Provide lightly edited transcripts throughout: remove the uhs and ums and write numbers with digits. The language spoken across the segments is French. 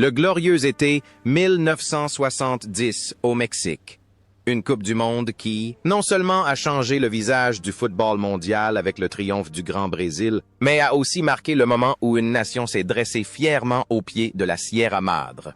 Le glorieux été 1970 au Mexique. Une Coupe du Monde qui, non seulement a changé le visage du football mondial avec le triomphe du Grand Brésil, mais a aussi marqué le moment où une nation s'est dressée fièrement au pied de la Sierra Madre.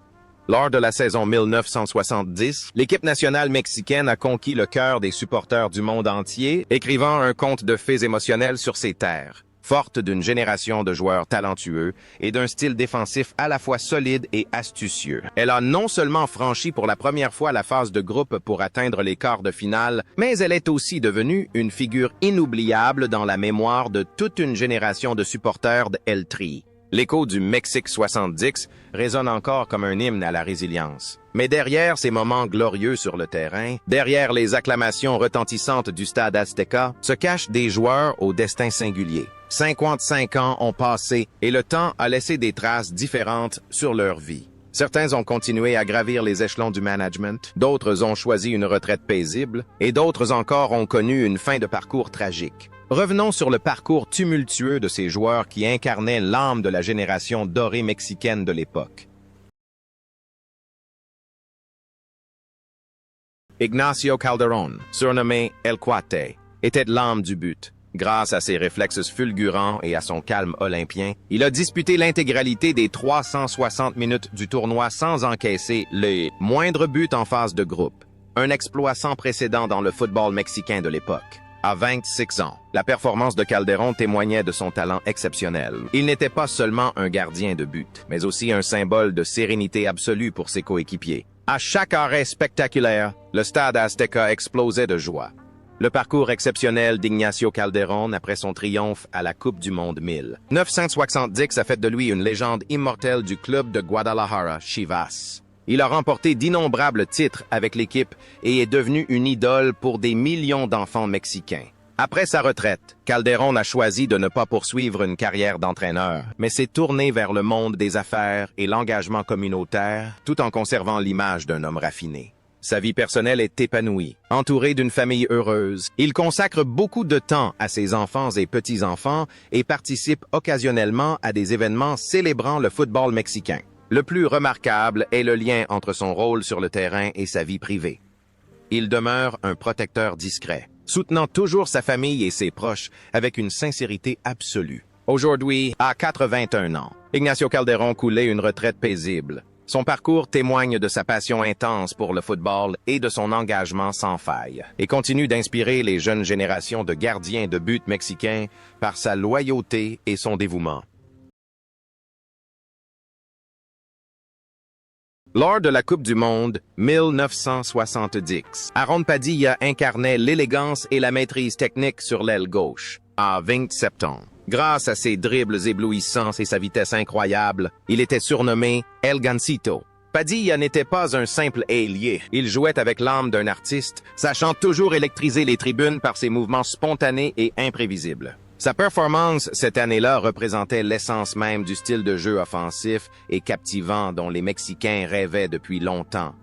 Lors de la saison 1970, l'équipe nationale mexicaine a conquis le cœur des supporters du monde entier, écrivant un conte de fées émotionnels sur ses terres. Forte d'une génération de joueurs talentueux et d'un style défensif à la fois solide et astucieux. Elle a non seulement franchi pour la première fois la phase de groupe pour atteindre les quarts de finale, mais elle est aussi devenue une figure inoubliable dans la mémoire de toute une génération de supporters de El Tri. L'écho du Mexique 70 résonne encore comme un hymne à la résilience. Mais derrière ces moments glorieux sur le terrain, derrière les acclamations retentissantes du stade Azteca, se cachent des joueurs au destin singulier. 55 ans ont passé et le temps a laissé des traces différentes sur leur vie. Certains ont continué à gravir les échelons du management, d'autres ont choisi une retraite paisible et d'autres encore ont connu une fin de parcours tragique. Revenons sur le parcours tumultueux de ces joueurs qui incarnaient l'âme de la génération dorée mexicaine de l'époque. Ignacio Calderón, surnommé El Cuate, était l'âme du but. Grâce à ses réflexes fulgurants et à son calme olympien, il a disputé l'intégralité des 360 minutes du tournoi sans encaisser le moindre but en phase de groupe. Un exploit sans précédent dans le football mexicain de l'époque. À 26 ans, la performance de Calderón témoignait de son talent exceptionnel. Il n'était pas seulement un gardien de but, mais aussi un symbole de sérénité absolue pour ses coéquipiers. À chaque arrêt spectaculaire, le stade Azteca explosait de joie. Le parcours exceptionnel d'Ignacio Calderón après son triomphe à la Coupe du Monde 1970 a fait de lui une légende immortelle du club de Guadalajara, Chivas. Il a remporté d'innombrables titres avec l'équipe et est devenu une idole pour des millions d'enfants mexicains. Après sa retraite, Calderón a choisi de ne pas poursuivre une carrière d'entraîneur, mais s'est tourné vers le monde des affaires et l'engagement communautaire, tout en conservant l'image d'un homme raffiné. Sa vie personnelle est épanouie, entouré d'une famille heureuse. Il consacre beaucoup de temps à ses enfants et petits-enfants et participe occasionnellement à des événements célébrant le football mexicain. Le plus remarquable est le lien entre son rôle sur le terrain et sa vie privée. Il demeure un protecteur discret, soutenant toujours sa famille et ses proches avec une sincérité absolue. Aujourd'hui, à 81 ans, Ignacio Calderón coulait une retraite paisible. Son parcours témoigne de sa passion intense pour le football et de son engagement sans faille, et continue d'inspirer les jeunes générations de gardiens de but mexicains par sa loyauté et son dévouement. Lors de la Coupe du Monde 1970, Aaron Padilla incarnait l'élégance et la maîtrise technique sur l'aile gauche. À 27 ans, grâce à ses dribbles éblouissants et sa vitesse incroyable, il était surnommé El Gancito. Padilla n'était pas un simple ailier. Il jouait avec l'âme d'un artiste, sachant toujours électriser les tribunes par ses mouvements spontanés et imprévisibles. Sa performance cette année-là représentait l'essence même du style de jeu offensif et captivant dont les Mexicains rêvaient depuis longtemps.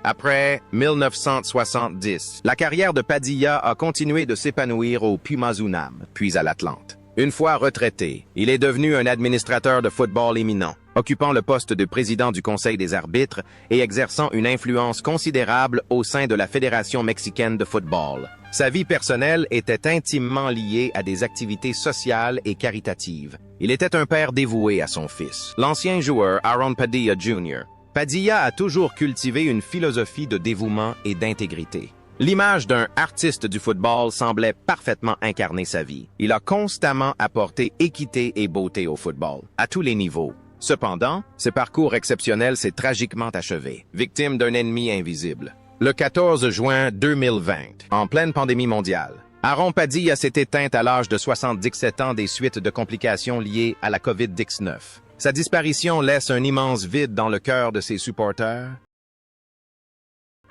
Après 1970, la carrière de Padilla a continué de s'épanouir au Pumas UNAM, puis à l'Atlante. Une fois retraité, il est devenu un administrateur de football éminent, occupant le poste de président du Conseil des arbitres et exerçant une influence considérable au sein de la Fédération mexicaine de football. Sa vie personnelle était intimement liée à des activités sociales et caritatives. Il était un père dévoué à son fils, l'ancien joueur Aaron Padilla Jr. Padilla a toujours cultivé une philosophie de dévouement et d'intégrité. L'image d'un artiste du football semblait parfaitement incarner sa vie. Il a constamment apporté équité et beauté au football, à tous les niveaux. Cependant, ce parcours exceptionnel s'est tragiquement achevé, victime d'un ennemi invisible. Le 14 juin 2020, en pleine pandémie mondiale, Aaron Padilla s'est éteint à l'âge de 77 ans des suites de complications liées à la COVID-19. Sa disparition laisse un immense vide dans le cœur de ses supporters.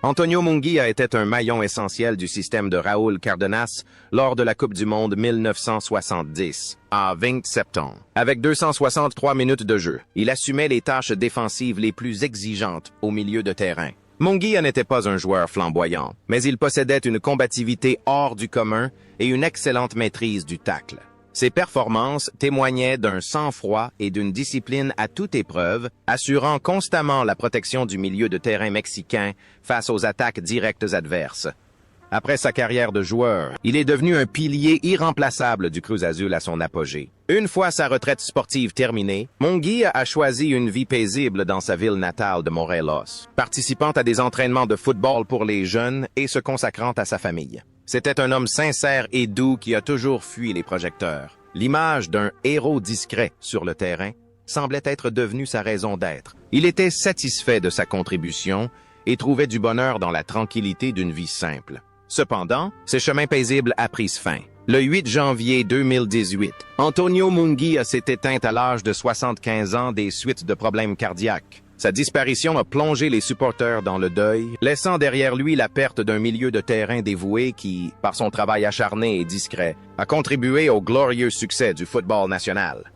Antonio Munguia était un maillon essentiel du système de Raúl Cárdenas lors de la Coupe du Monde 1970, à 27 ans. Avec 263 minutes de jeu, il assumait les tâches défensives les plus exigeantes au milieu de terrain. Munguia n'était pas un joueur flamboyant, mais il possédait une combativité hors du commun et une excellente maîtrise du tacle. Ses performances témoignaient d'un sang-froid et d'une discipline à toute épreuve, assurant constamment la protection du milieu de terrain mexicain face aux attaques directes adverses. Après sa carrière de joueur, il est devenu un pilier irremplaçable du Cruz Azul à son apogée. Une fois sa retraite sportive terminée, Munguia a choisi une vie paisible dans sa ville natale de Morelos, participant à des entraînements de football pour les jeunes et se consacrant à sa famille. C'était un homme sincère et doux qui a toujours fui les projecteurs. L'image d'un héros discret sur le terrain semblait être devenue sa raison d'être. Il était satisfait de sa contribution et trouvait du bonheur dans la tranquillité d'une vie simple. Cependant, ce chemin paisible a pris fin. Le 8 janvier 2018, Antonio Munguia s'est éteint à l'âge de 75 ans des suites de problèmes cardiaques. Sa disparition a plongé les supporters dans le deuil, laissant derrière lui la perte d'un milieu de terrain dévoué qui, par son travail acharné et discret, a contribué au glorieux succès du football national.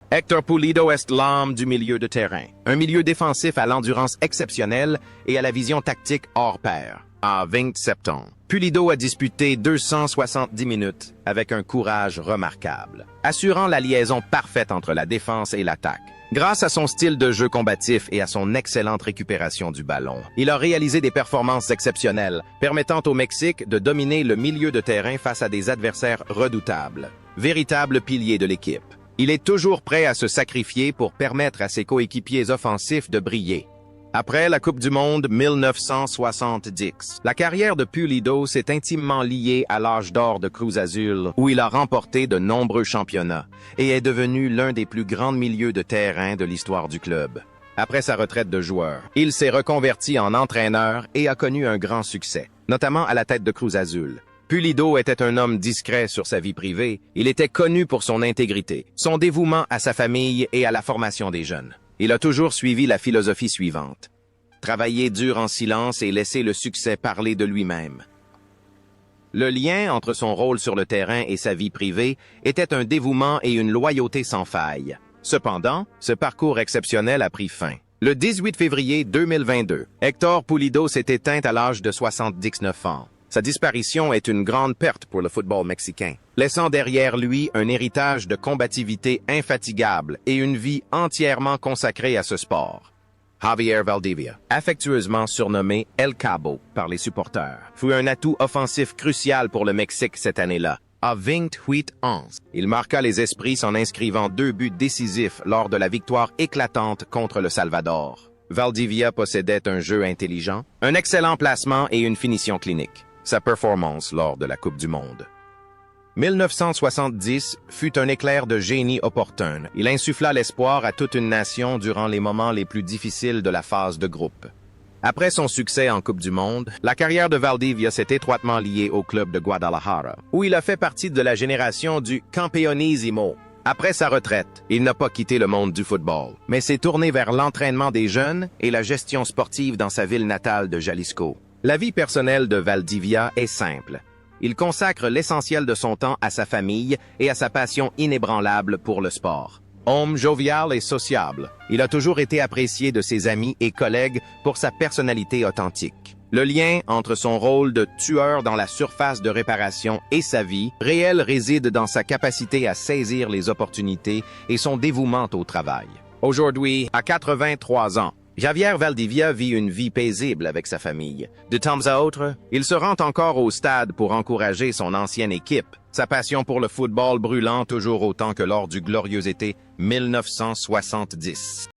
Héctor Pulido est l'âme du milieu de terrain, un milieu défensif à l'endurance exceptionnelle et à la vision tactique hors pair. À 27 ans, Pulido a disputé 270 minutes avec un courage remarquable, assurant la liaison parfaite entre la défense et l'attaque. Grâce à son style de jeu combatif et à son excellente récupération du ballon, il a réalisé des performances exceptionnelles, permettant au Mexique de dominer le milieu de terrain face à des adversaires redoutables. Véritable pilier de l'équipe. Il est toujours prêt à se sacrifier pour permettre à ses coéquipiers offensifs de briller. Après la Coupe du Monde 1970, la carrière de Pulido s'est intimement liée à l'âge d'or de Cruz Azul, où il a remporté de nombreux championnats et est devenu l'un des plus grands milieux de terrain de l'histoire du club. Après sa retraite de joueur, il s'est reconverti en entraîneur et a connu un grand succès, notamment à la tête de Cruz Azul. Pulido était un homme discret sur sa vie privée. Il était connu pour son intégrité, son dévouement à sa famille et à la formation des jeunes. Il a toujours suivi la philosophie suivante: travailler dur en silence et laisser le succès parler de lui-même. Le lien entre son rôle sur le terrain et sa vie privée était un dévouement et une loyauté sans faille. Cependant, ce parcours exceptionnel a pris fin. Le 18 février 2022, Héctor Pulido s'est éteint à l'âge de 79 ans. Sa disparition est une grande perte pour le football mexicain, laissant derrière lui un héritage de combativité infatigable et une vie entièrement consacrée à ce sport. Javier Valdivia, affectueusement surnommé El Cabo par les supporters, fut un atout offensif crucial pour le Mexique cette année-là. À 28 ans, il marqua les esprits en inscrivant 2 buts décisifs lors de la victoire éclatante contre le Salvador. Valdivia possédait un jeu intelligent, un excellent placement et une finition clinique. Sa performance lors de la Coupe du Monde 1970 fut un éclair de génie opportun. Il insuffla l'espoir à toute une nation durant les moments les plus difficiles de la phase de groupe. Après son succès en Coupe du Monde, la carrière de Valdivia s'est étroitement liée au club de Guadalajara, où il a fait partie de la génération du Campeonísimo. Après sa retraite, il n'a pas quitté le monde du football, mais s'est tourné vers l'entraînement des jeunes et la gestion sportive dans sa ville natale de Jalisco. La vie personnelle de Valdivia est simple. Il consacre l'essentiel de son temps à sa famille et à sa passion inébranlable pour le sport. Homme jovial et sociable, il a toujours été apprécié de ses amis et collègues pour sa personnalité authentique. Le lien entre son rôle de tueur dans la surface de réparation et sa vie réelle réside dans sa capacité à saisir les opportunités et son dévouement au travail. Aujourd'hui, à 83 ans, Javier Valdivia vit une vie paisible avec sa famille. De temps à autre, il se rend encore au stade pour encourager son ancienne équipe, sa passion pour le football brûlant toujours autant que lors du glorieux été 1970.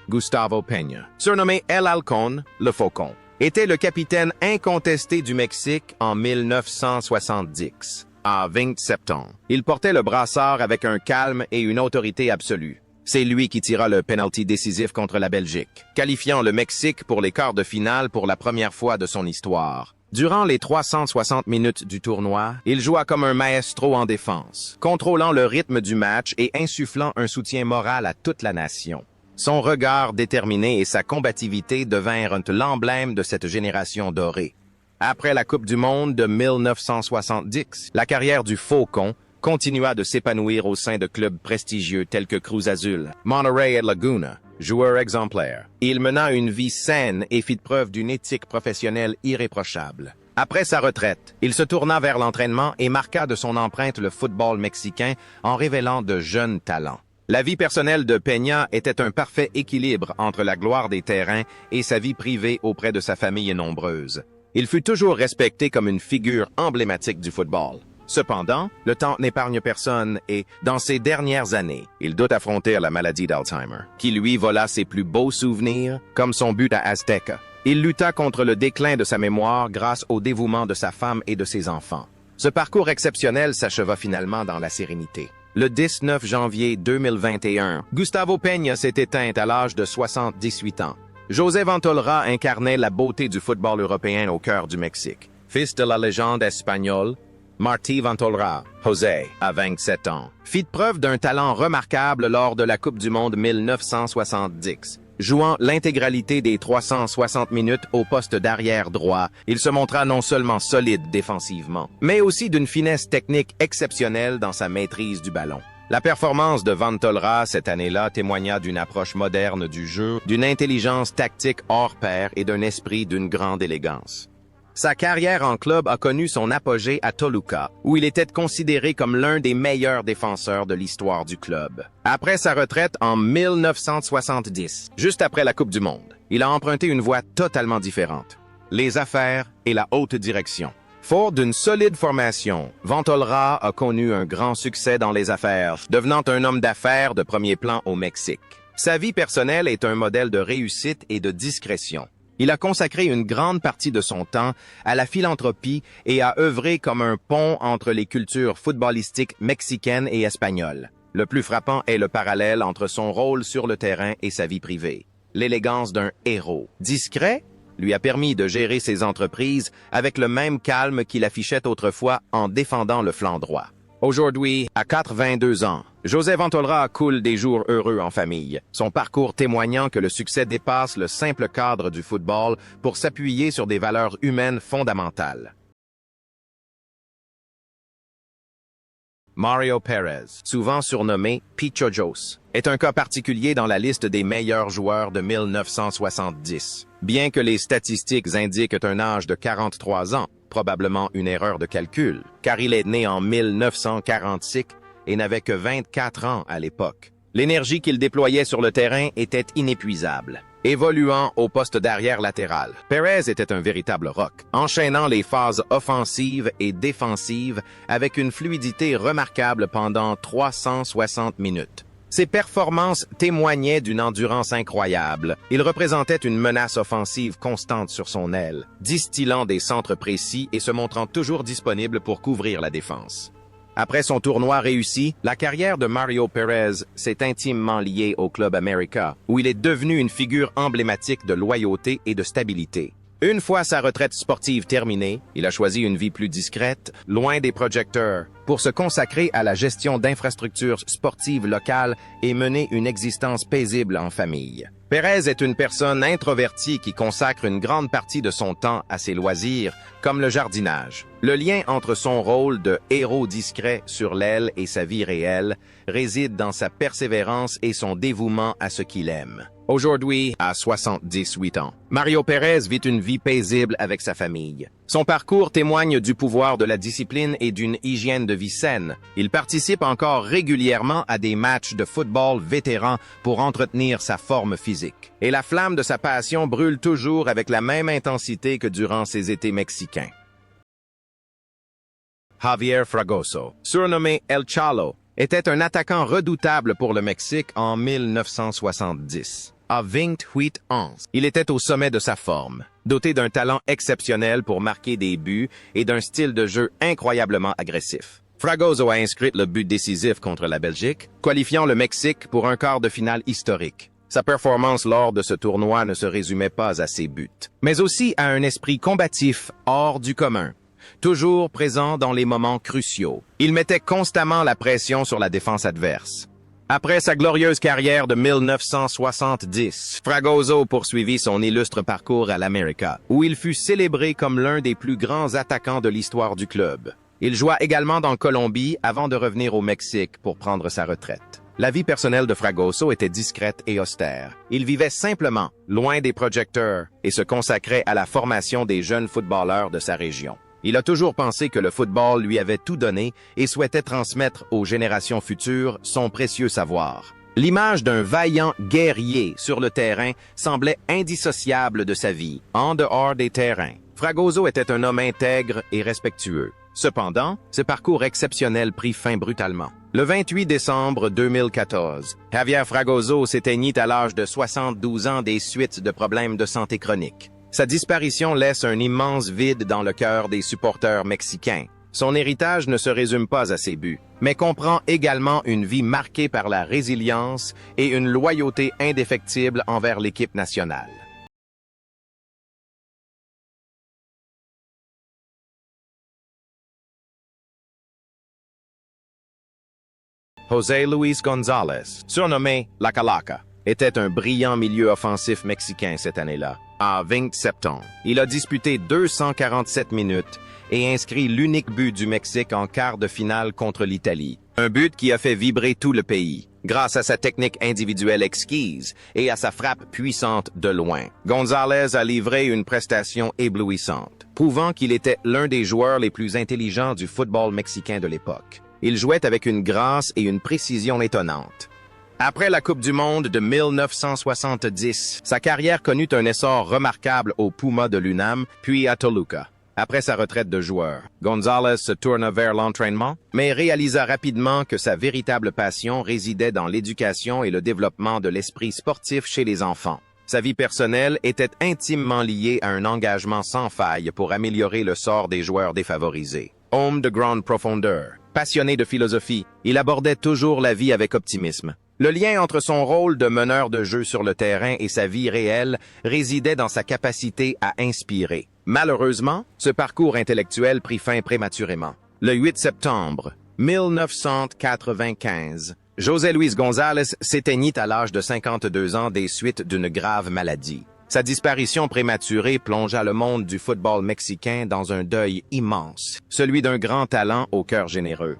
Gustavo Peña, surnommé El Halcón, le Faucon, était le capitaine incontesté du Mexique en 1970. À 27 ans, il portait le brassard avec un calme et une autorité absolue. C'est lui qui tira le penalty décisif contre la Belgique, qualifiant le Mexique pour les quarts de finale pour la première fois de son histoire. Durant les 360 minutes du tournoi, il joua comme un maestro en défense, contrôlant le rythme du match et insufflant un soutien moral à toute la nation. Son regard déterminé et sa combativité devinrent l'emblème de cette génération dorée. Après la Coupe du Monde de 1970, la carrière du Faucon continua de s'épanouir au sein de clubs prestigieux tels que Cruz Azul, Monterrey et Laguna. Joueur exemplaire, il mena une vie saine et fit preuve d'une éthique professionnelle irréprochable. Après sa retraite, il se tourna vers l'entraînement et marqua de son empreinte le football mexicain en révélant de jeunes talents. La vie personnelle de Peña était un parfait équilibre entre la gloire des terrains et sa vie privée auprès de sa famille nombreuse. Il fut toujours respecté comme une figure emblématique du football. Cependant, le temps n'épargne personne et, dans ses dernières années, il doit affronter la maladie d'Alzheimer, qui lui vola ses plus beaux souvenirs, comme son but à Azteca. Il lutta contre le déclin de sa mémoire grâce au dévouement de sa femme et de ses enfants. Ce parcours exceptionnel s'acheva finalement dans la sérénité. Le 19 janvier 2021, Gustavo Peña s'est éteint à l'âge de 78 ans. José Ventolrà incarnait la beauté du football européen au cœur du Mexique. Fils de la légende espagnole, Martí Ventolrà, José, à 27 ans, fit preuve d'un talent remarquable lors de la Coupe du Monde 1970. Jouant l'intégralité des 360 minutes au poste d'arrière droit, il se montra non seulement solide défensivement, mais aussi d'une finesse technique exceptionnelle dans sa maîtrise du ballon. La performance de Ventolrà cette année-là témoigna d'une approche moderne du jeu, d'une intelligence tactique hors pair et d'un esprit d'une grande élégance. Sa carrière en club a connu son apogée à Toluca, où il était considéré comme l'un des meilleurs défenseurs de l'histoire du club. Après sa retraite en 1970, juste après la Coupe du Monde, il a emprunté une voie totalement différente: les affaires et la haute direction. Fort d'une solide formation, Ventolrà a connu un grand succès dans les affaires, devenant un homme d'affaires de premier plan au Mexique. Sa vie personnelle est un modèle de réussite et de discrétion. Il a consacré une grande partie de son temps à la philanthropie et a œuvré comme un pont entre les cultures footballistiques mexicaines et espagnoles. Le plus frappant est le parallèle entre son rôle sur le terrain et sa vie privée. L'élégance d'un héros. Discret lui a permis de gérer ses entreprises avec le même calme qu'il affichait autrefois en défendant le flanc droit. Aujourd'hui, à 82 ans, José Ventolrà coule des jours heureux en famille, son parcours témoignant que le succès dépasse le simple cadre du football pour s'appuyer sur des valeurs humaines fondamentales. Mario Pérez, souvent surnommé Pichojos, est un cas particulier dans la liste des meilleurs joueurs de 1970. Bien que les statistiques indiquent un âge de 43 ans, probablement une erreur de calcul, car il est né en 1946 et n'avait que 24 ans à l'époque. L'énergie qu'il déployait sur le terrain était inépuisable. Évoluant au poste d'arrière latéral, Pérez était un véritable rock, enchaînant les phases offensives et défensives avec une fluidité remarquable pendant 360 minutes. Ses performances témoignaient d'une endurance incroyable. Il représentait une menace offensive constante sur son aile, distillant des centres précis et se montrant toujours disponible pour couvrir la défense. Après son tournoi réussi, la carrière de Mario Pérez s'est intimement liée au Club América, où il est devenu une figure emblématique de loyauté et de stabilité. Une fois sa retraite sportive terminée, il a choisi une vie plus discrète, loin des projecteurs, pour se consacrer à la gestion d'infrastructures sportives locales et mener une existence paisible en famille. Pérez est une personne introvertie qui consacre une grande partie de son temps à ses loisirs, comme le jardinage. Le lien entre son rôle de héros discret sur l'aile et sa vie réelle réside dans sa persévérance et son dévouement à ce qu'il aime. Aujourd'hui, à 78 ans, Mario Pérez vit une vie paisible avec sa famille. Son parcours témoigne du pouvoir de la discipline et d'une hygiène de vie saine. Il participe encore régulièrement à des matchs de football vétérans pour entretenir sa forme physique. Et la flamme de sa passion brûle toujours avec la même intensité que durant ses étés mexicains. Javier Fragoso, surnommé El Chalo, était un attaquant redoutable pour le Mexique en 1970. À 28 ans, il était au sommet de sa forme, doté d'un talent exceptionnel pour marquer des buts et d'un style de jeu incroyablement agressif. Fragoso a inscrit le but décisif contre la Belgique, qualifiant le Mexique pour un quart de finale historique. Sa performance lors de ce tournoi ne se résumait pas à ses buts, mais aussi à un esprit combatif hors du commun, toujours présent dans les moments cruciaux. Il mettait constamment la pression sur la défense adverse. Après sa glorieuse carrière de 1970, Fragoso poursuivit son illustre parcours à l'América, où il fut célébré comme l'un des plus grands attaquants de l'histoire du club. Il joua également dans Colombie avant de revenir au Mexique pour prendre sa retraite. La vie personnelle de Fragoso était discrète et austère. Il vivait simplement, loin des projecteurs, et se consacrait à la formation des jeunes footballeurs de sa région. Il a toujours pensé que le football lui avait tout donné et souhaitait transmettre aux générations futures son précieux savoir. L'image d'un vaillant guerrier sur le terrain semblait indissociable de sa vie, en dehors des terrains. Fragoso était un homme intègre et respectueux. Cependant, ce parcours exceptionnel prit fin brutalement. Le 28 décembre 2014, Javier Fragoso s'éteignit à l'âge de 72 ans des suites de problèmes de santé chroniques. Sa disparition laisse un immense vide dans le cœur des supporters mexicains. Son héritage ne se résume pas à ses buts, mais comprend également une vie marquée par la résilience et une loyauté indéfectible envers l'équipe nationale. José Luis González, surnommé La Calaca, était un brillant milieu offensif mexicain cette année-là. À 27 ans, il a disputé 247 minutes et inscrit l'unique but du Mexique en quart de finale contre l'Italie. Un but qui a fait vibrer tout le pays, grâce à sa technique individuelle exquise et à sa frappe puissante de loin. González a livré une prestation éblouissante, prouvant qu'il était l'un des joueurs les plus intelligents du football mexicain de l'époque. Il jouait avec une grâce et une précision étonnantes. Après la Coupe du monde de 1970, sa carrière connut un essor remarquable au Puma de l'UNAM, puis à Toluca. Après sa retraite de joueur, González se tourna vers l'entraînement, mais réalisa rapidement que sa véritable passion résidait dans l'éducation et le développement de l'esprit sportif chez les enfants. Sa vie personnelle était intimement liée à un engagement sans faille pour améliorer le sort des joueurs défavorisés. Homme de grande profondeur, passionné de philosophie, il abordait toujours la vie avec optimisme. Le lien entre son rôle de meneur de jeu sur le terrain et sa vie réelle résidait dans sa capacité à inspirer. Malheureusement, ce parcours intellectuel prit fin prématurément. Le 8 septembre 1995, José Luis González s'éteignit à l'âge de 52 ans des suites d'une grave maladie. Sa disparition prématurée plongea le monde du football mexicain dans un deuil immense, celui d'un grand talent au cœur généreux.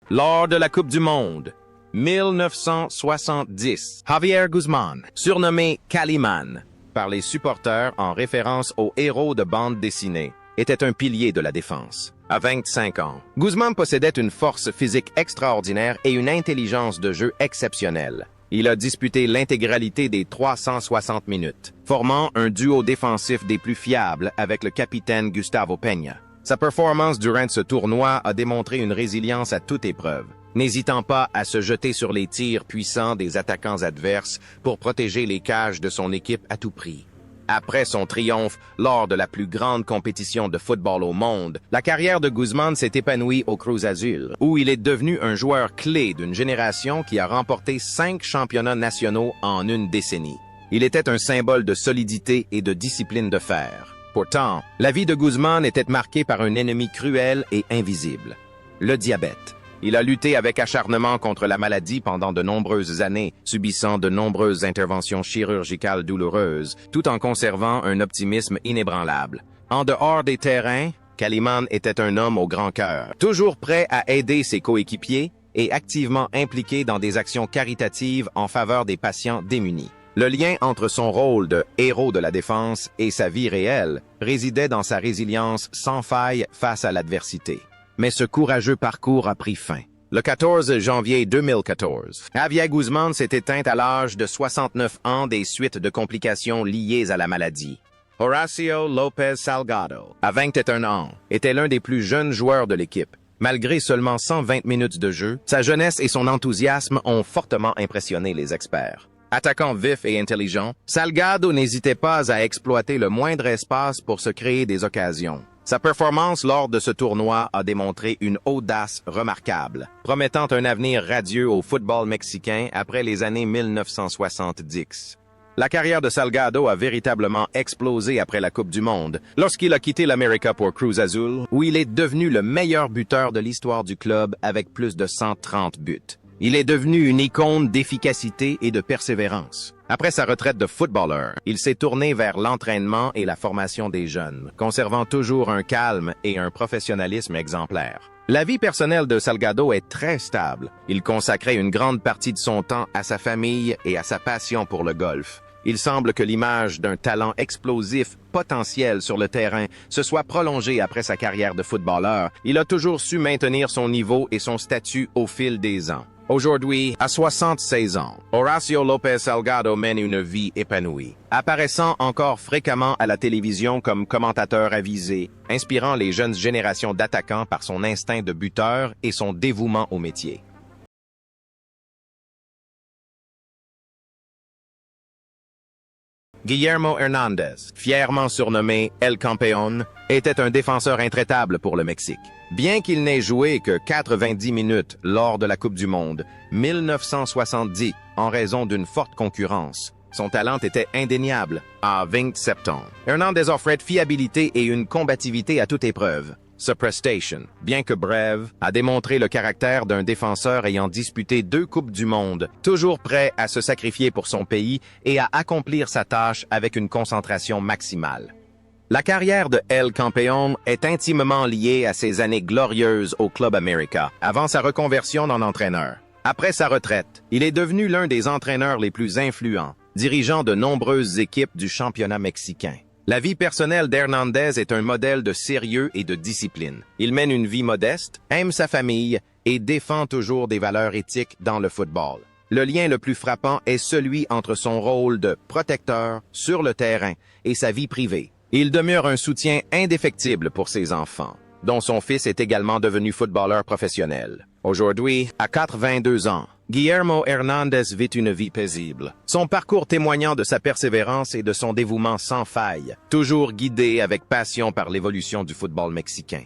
Lors de la Coupe du monde 1970, Javier Guzmán, surnommé Calimán par les supporters en référence au héros de bande dessinée, était un pilier de la défense. À 25 ans, Guzmán possédait une force physique extraordinaire et une intelligence de jeu exceptionnelle. Il a disputé l'intégralité des 360 minutes, formant un duo défensif des plus fiables avec le capitaine Gustavo Peña. Sa performance durant ce tournoi a démontré une résilience à toute épreuve, n'hésitant pas à se jeter sur les tirs puissants des attaquants adverses pour protéger les cages de son équipe à tout prix. Après son triomphe lors de la plus grande compétition de football au monde, la carrière de Guzmán s'est épanouie au Cruz Azul, où il est devenu un joueur clé d'une génération qui a remporté 5 championnats nationaux en une décennie. Il était un symbole de solidité et de discipline de fer. Pourtant, la vie de Guzmán était marquée par un ennemi cruel et invisible, le diabète. Il a lutté avec acharnement contre la maladie pendant de nombreuses années, subissant de nombreuses interventions chirurgicales douloureuses, tout en conservant un optimisme inébranlable. En dehors des terrains, Calimán était un homme au grand cœur, toujours prêt à aider ses coéquipiers et activement impliqué dans des actions caritatives en faveur des patients démunis. Le lien entre son rôle de héros de la défense et sa vie réelle résidait dans sa résilience sans faille face à l'adversité. Mais ce courageux parcours a pris fin. Le 14 janvier 2014, Javier Guzmán s'est éteint à l'âge de 69 ans des suites de complications liées à la maladie. Horacio López Salgado, à 21 ans, était l'un des plus jeunes joueurs de l'équipe. Malgré seulement 120 minutes de jeu, sa jeunesse et son enthousiasme ont fortement impressionné les experts. Attaquant vif et intelligent, Salgado n'hésitait pas à exploiter le moindre espace pour se créer des occasions. Sa performance lors de ce tournoi a démontré une audace remarquable, promettant un avenir radieux au football mexicain après les années 1970. La carrière de Salgado a véritablement explosé après la Coupe du Monde, lorsqu'il a quitté l'América pour Cruz Azul, où il est devenu le meilleur buteur de l'histoire du club avec plus de 130 buts. Il est devenu une icône d'efficacité et de persévérance. Après sa retraite de footballeur, il s'est tourné vers l'entraînement et la formation des jeunes, conservant toujours un calme et un professionnalisme exemplaire. La vie personnelle de Salgado est très stable. Il consacrait une grande partie de son temps à sa famille et à sa passion pour le golf. Il semble que l'image d'un talent explosif potentiel sur le terrain se soit prolongée après sa carrière de footballeur. Il a toujours su maintenir son niveau et son statut au fil des ans. Aujourd'hui, à 76 ans, Horacio López Salgado mène une vie épanouie, apparaissant encore fréquemment à la télévision comme commentateur avisé, inspirant les jeunes générations d'attaquants par son instinct de buteur et son dévouement au métier. Guillermo Hernández, fièrement surnommé El Campeón, était un défenseur intraitable pour le Mexique. Bien qu'il n'ait joué que 90 minutes lors de la Coupe du Monde 1970 en raison d'une forte concurrence, son talent était indéniable à 27 ans. Hernández offrait fiabilité et une combativité à toute épreuve. Sa prestation, bien que brève, a démontré le caractère d'un défenseur ayant disputé 2 Coupes du Monde, toujours prêt à se sacrifier pour son pays et à accomplir sa tâche avec une concentration maximale. La carrière de El Campeón est intimement liée à ses années glorieuses au Club América, avant sa reconversion en entraîneur. Après sa retraite, il est devenu l'un des entraîneurs les plus influents, dirigeant de nombreuses équipes du championnat mexicain. La vie personnelle d'Hernández est un modèle de sérieux et de discipline. Il mène une vie modeste, aime sa famille et défend toujours des valeurs éthiques dans le football. Le lien le plus frappant est celui entre son rôle de protecteur sur le terrain et sa vie privée. Il demeure un soutien indéfectible pour ses enfants, dont son fils est également devenu footballeur professionnel. Aujourd'hui, à 82 ans, Guillermo Hernández vit une vie paisible, son parcours témoignant de sa persévérance et de son dévouement sans faille, toujours guidé avec passion par l'évolution du football mexicain.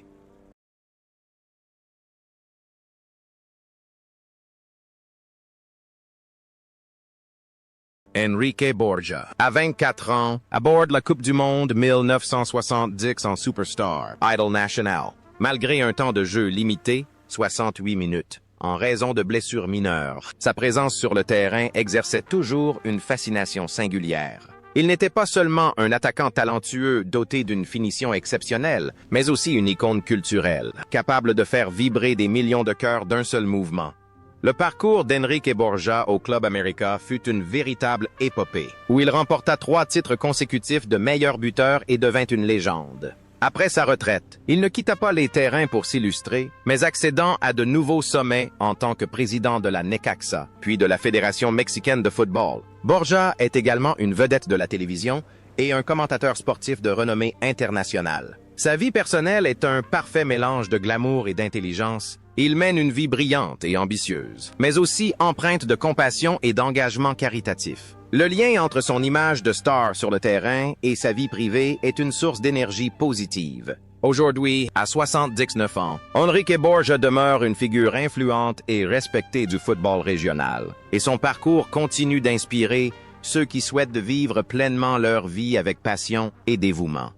Enrique Borja, à 24 ans, aborde la Coupe du Monde 1970 en Superstar, Idol Nacional, malgré un temps de jeu limité, 68 minutes. En raison de blessures mineures, sa présence sur le terrain exerçait toujours une fascination singulière. Il n'était pas seulement un attaquant talentueux doté d'une finition exceptionnelle, mais aussi une icône culturelle, capable de faire vibrer des millions de cœurs d'un seul mouvement. Le parcours d'Enrique Borja au Club América fut une véritable épopée, où il remporta 3 titres consécutifs de meilleur buteur et devint une légende. Après sa retraite, il ne quitta pas les terrains pour s'illustrer, mais accédant à de nouveaux sommets en tant que président de la Necaxa, puis de la Fédération mexicaine de football. Borja est également une vedette de la télévision et un commentateur sportif de renommée internationale. Sa vie personnelle est un parfait mélange de glamour et d'intelligence. Il mène une vie brillante et ambitieuse, mais aussi empreinte de compassion et d'engagement caritatif. Le lien entre son image de star sur le terrain et sa vie privée est une source d'énergie positive. Aujourd'hui, à 79 ans, Enrique Borja demeure une figure influente et respectée du football régional, et son parcours continue d'inspirer ceux qui souhaitent vivre pleinement leur vie avec passion et dévouement.